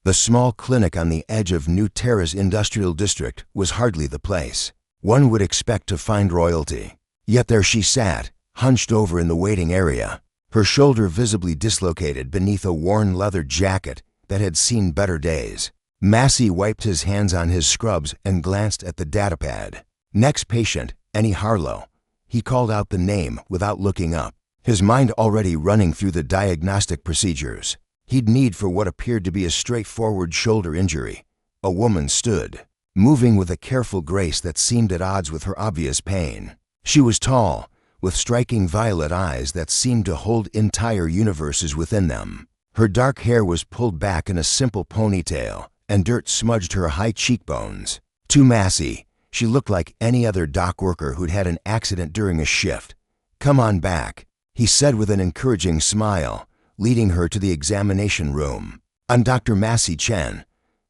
The small clinic on the edge of New Terra's industrial district was hardly the place one would expect to find royalty. Yet there she sat, hunched over in the waiting area, her shoulder visibly dislocated beneath a worn leather jacket that had seen better days. Massey wiped his hands on his scrubs and glanced at the datapad. Next patient, Annie Harlow. He called out the name without looking up, his mind already running through the diagnostic procedures he'd need for what appeared to be a straightforward shoulder injury. A woman stood, moving with a careful grace that seemed at odds with her obvious pain. She was tall, with striking violet eyes that seemed to hold entire universes within them. Her dark hair was pulled back in a simple ponytail, and dirt smudged her high cheekbones. To Massey, she looked like any other dock worker who'd had an accident during a shift. "Come on back," he said with an encouraging smile, leading her to the examination room. "I'm Dr. Massey Chen.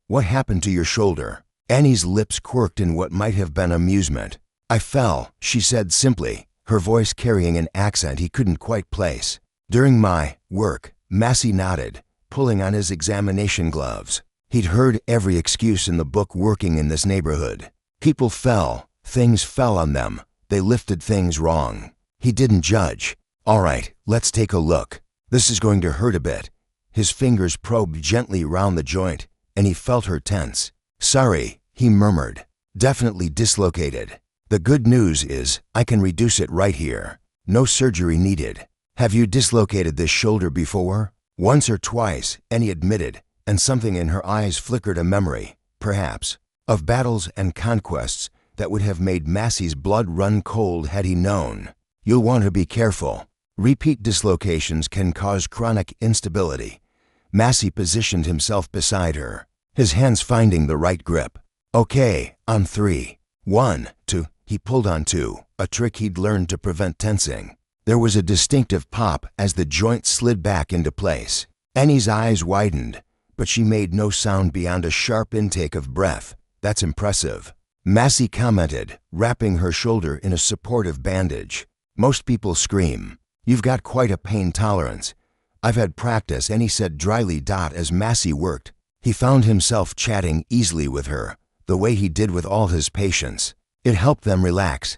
What happened to your shoulder?" Annie's lips quirked in what might have been amusement. "I fell," she said simply, her voice carrying an accent he couldn't quite place. "During my work," Massey nodded, pulling on his examination gloves. He'd heard every excuse in the book working in this neighborhood. People fell, things fell on them, they lifted things wrong. He didn't judge. "All right, let's take a look. This is going to hurt a bit." His fingers probed gently round the joint, and he felt her tense. "Sorry," he murmured. "Definitely dislocated. The good news is I can reduce it right here. No surgery needed." "Have you dislocated this shoulder before?" "Once or twice," Annie admitted, and something in her eyes flickered a memory, perhaps, of battles and conquests that would have made Massey's blood run cold had he known. "You'll want to be careful. Repeat dislocations can cause chronic instability." Massey positioned himself beside her, his hands finding the right grip. "Okay, on 3. 1, 2. He pulled on 2, a trick he'd learned to prevent tensing. There was a distinctive pop as the joint slid back into place. Annie's eyes widened, but she made no sound beyond a sharp intake of breath. "That's impressive," Massey commented, wrapping her shoulder in a supportive bandage. "Most people scream. You've got quite a pain tolerance." "I've had practice," Annie said dryly. As Massey worked, he found himself chatting easily with her, the way he did with all his patients. It helped him relax.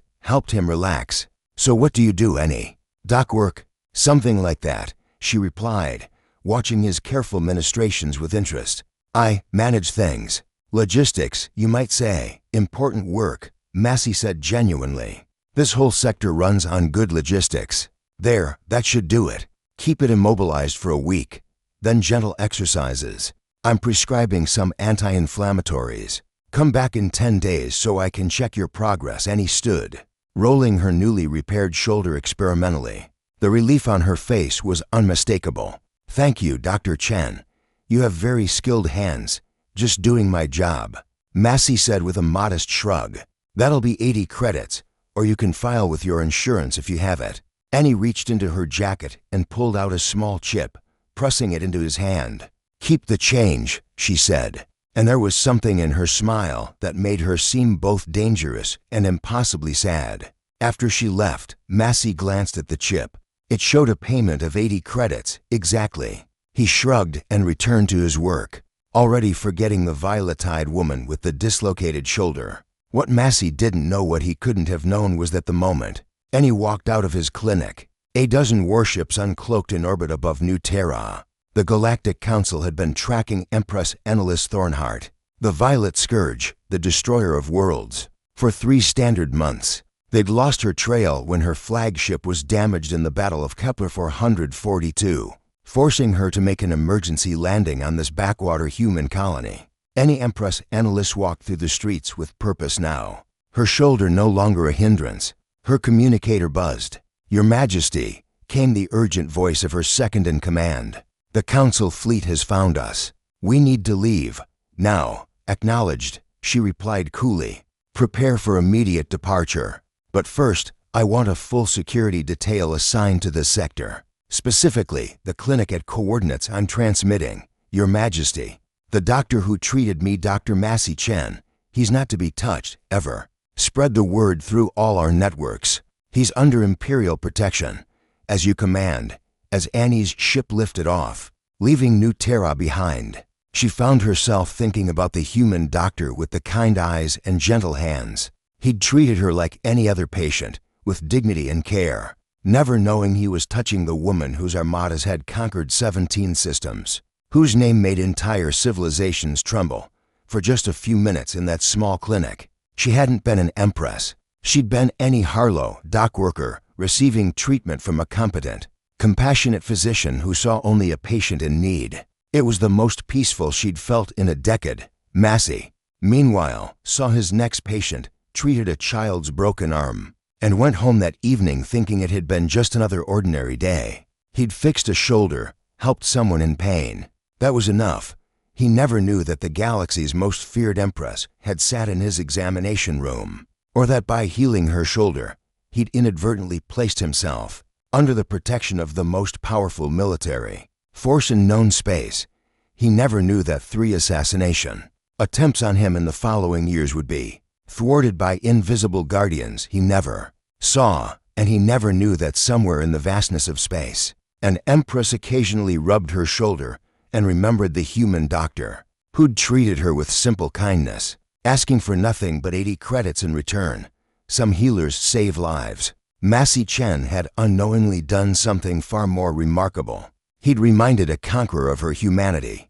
"So what do you do, Annie?" "Doc work." "Something like that," she replied, watching his careful ministrations with interest. "I manage things. Logistics, you might say. Important work," Massey said genuinely. "This whole sector runs on good logistics." "There, that should do it. Keep it immobilized for a week. Then gentle exercises. I'm prescribing some anti-inflammatories. Come back in 10 days so I can check your progress." Annie stood, rolling her newly repaired shoulder experimentally. The relief on her face was unmistakable. "Thank you, Dr. Chen. You have very skilled hands. Just doing my job," Massey said with a modest shrug. "That'll be 80 credits, or you can file with your insurance if you have it." Annie reached into her jacket and pulled out a small chip, pressing it into his hand. "Keep the change," she said, and there was something in her smile that made her seem both dangerous and impossibly sad. After she left, Massey glanced at the chip. It showed a payment of 80 credits, exactly. He shrugged and returned to his work, already forgetting the violet-eyed woman with the dislocated shoulder. What Massey didn't know, what he couldn't have known, was that the moment Annie walked out of his clinic, a dozen warships uncloaked in orbit above New Terra. The Galactic Council had been tracking Empress Thornheart, the Violet Scourge, the destroyer of worlds, for 3 standard months. They'd lost her trail when her flagship was damaged in the Battle of Kepler 442, forcing her to make an emergency landing on this backwater human colony. Any Empress analyst walked through the streets with purpose now, her shoulder no longer a hindrance. Her communicator buzzed. "Your Majesty," came the urgent voice of her second-in-command. "The Council fleet has found us. We need to leave. Now." "Acknowledged," she replied coolly. "Prepare for immediate departure. But first, I want a full security detail assigned to this sector. Specifically, the clinic at coordinates I'm transmitting. Your Majesty. The doctor who treated me, Dr. Massey Chen, he's not to be touched, ever. Spread the word through all our networks. He's under Imperial protection. As you command." As Annie's ship lifted off, leaving New Terra behind, She found herself thinking about the human doctor with the kind eyes and gentle hands. He'd treated her like any other patient, with dignity and care, never knowing he was touching the woman whose armadas had conquered 17 systems, whose name made entire civilizations tremble. For just a few minutes in that small clinic, she hadn't been an empress. She'd been any Harlow dock worker receiving treatment from a competent, compassionate physician who saw only a patient in need. It was the most peaceful she'd felt in a decade. Massey, meanwhile, saw his next patient, treated a child's broken arm, and went home that evening thinking it had been just another ordinary day. He'd fixed a shoulder, helped someone in pain. That was enough. He never knew that the galaxy's most feared empress had sat in his examination room, or that by healing her shoulder, he'd inadvertently placed himself under the protection of the most powerful military force in known space. He never knew that 3 assassination attempts on him in the following years would be thwarted by invisible guardians he never saw, and he never knew that somewhere in the vastness of space, an empress occasionally rubbed her shoulder and remembered the human doctor who'd treated her with simple kindness, asking for nothing but 80 credits in return. Some healers save lives. Massey Chen had unknowingly done something far more remarkable. He'd reminded a conqueror of her humanity.